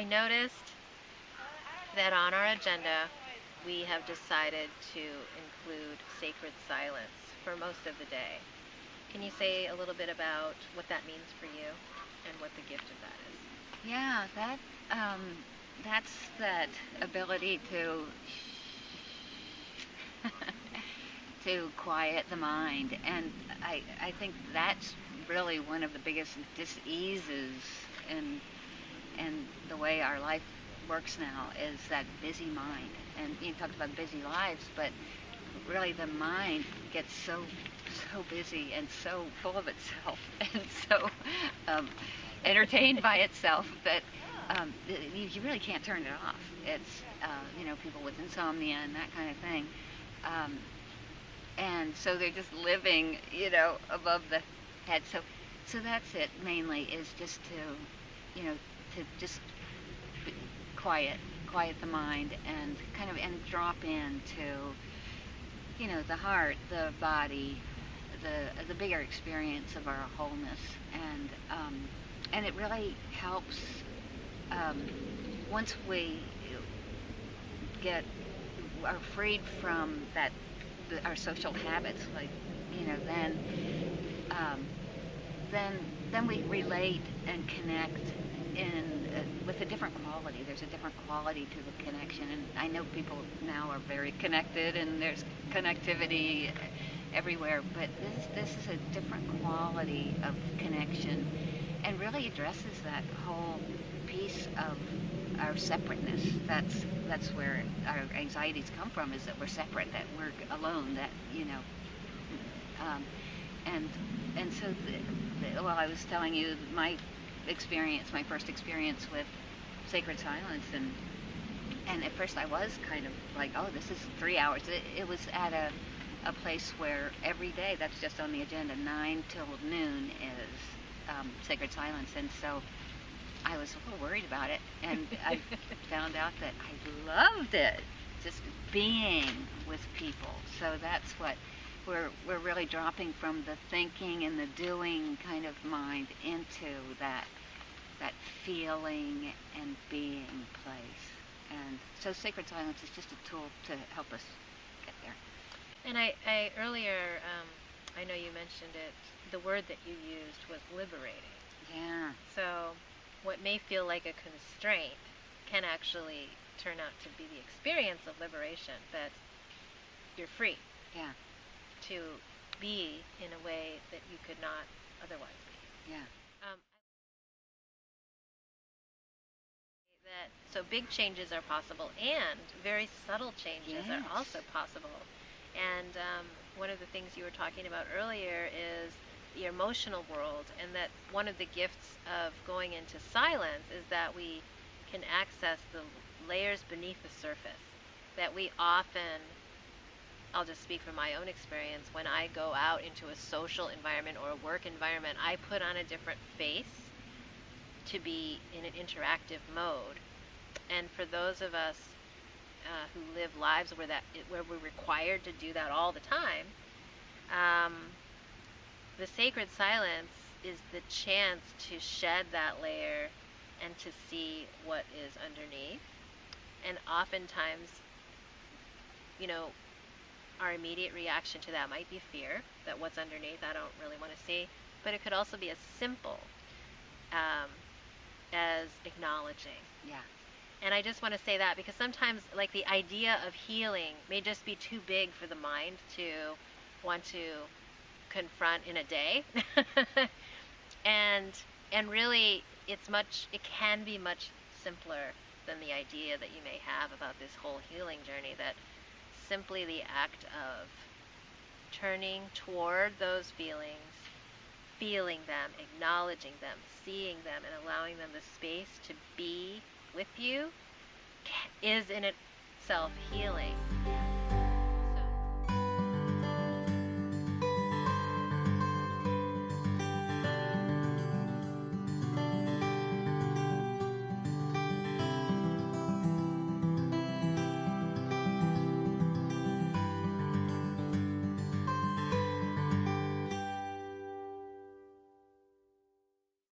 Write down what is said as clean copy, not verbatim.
I noticed that on our agenda we have decided to include sacred silence for most of the day. Can you say a little bit about what that means for you and what the gift of that is? Yeah, that's that ability to to quiet the mind, and I think that's really one of the biggest diseases in the way our life works now is that busy mind. And you talked about busy lives, but really the mind gets so busy and so full of itself and so um, entertained by itself that you really can't turn it off. It's people with insomnia and that kind of thing, um, and so they're just living above the head. So that's it mainly, is just to just quiet the mind and and drop into the heart, the body, the bigger experience of our wholeness, and it really helps um, once we get are freed from our social habits, like then um, then then we relate and connect in with a different quality. There's a different quality to the connection, and I know people now are very connected, and there's connectivity everywhere. But this is a different quality of connection, and really addresses that whole piece of our separateness. That's where our anxieties come from, is that we're separate, that we're alone, that um, and and so well, I was telling you my experience, my first experience with sacred silence, and at first I was kind of like, oh, this is 3 hours. It was at a place where every day, that's just on the agenda, 9 till noon is sacred silence, and so I was a little worried about it, and I found out that I loved it, just being with people. So that's what we're really dropping from the thinking and the doing kind of mind into that feeling and being place. And so sacred silence is just a tool to help us get there. And I earlier, I know you mentioned it, the word that you used was liberating. Yeah. So what may feel like a constraint can actually turn out to be the experience of liberation, that you're free Yeah. to be in a way that you could not otherwise be. Yeah. Um, that so big changes are possible, and very subtle changes Yes. are also possible. And one of the things you were talking about earlier is the emotional world, and that one of the gifts of going into silence is that we can access the layers beneath the surface that we often, I'll just speak from my own experience, when I go out into a social environment or a work environment, I put on a different face to be in an interactive mode. And for those of us who live lives where we're required to do that all the time, um, the sacred silence is the chance to shed that layer and to see what is underneath. And oftentimes, you know, our immediate reaction to that might be fear, that what's underneath I don't really want to see. But it could also be as simple um, as acknowledging. Yeah. And I just want to say that because sometimes, like, the idea of healing may just be too big for the mind to want to confront in a day. and and really, it can be much simpler than the idea that you may have about this whole healing journey, that simply the act of turning toward those feelings, feeling them, acknowledging them, seeing them, and allowing them the space to be with you is in itself healing.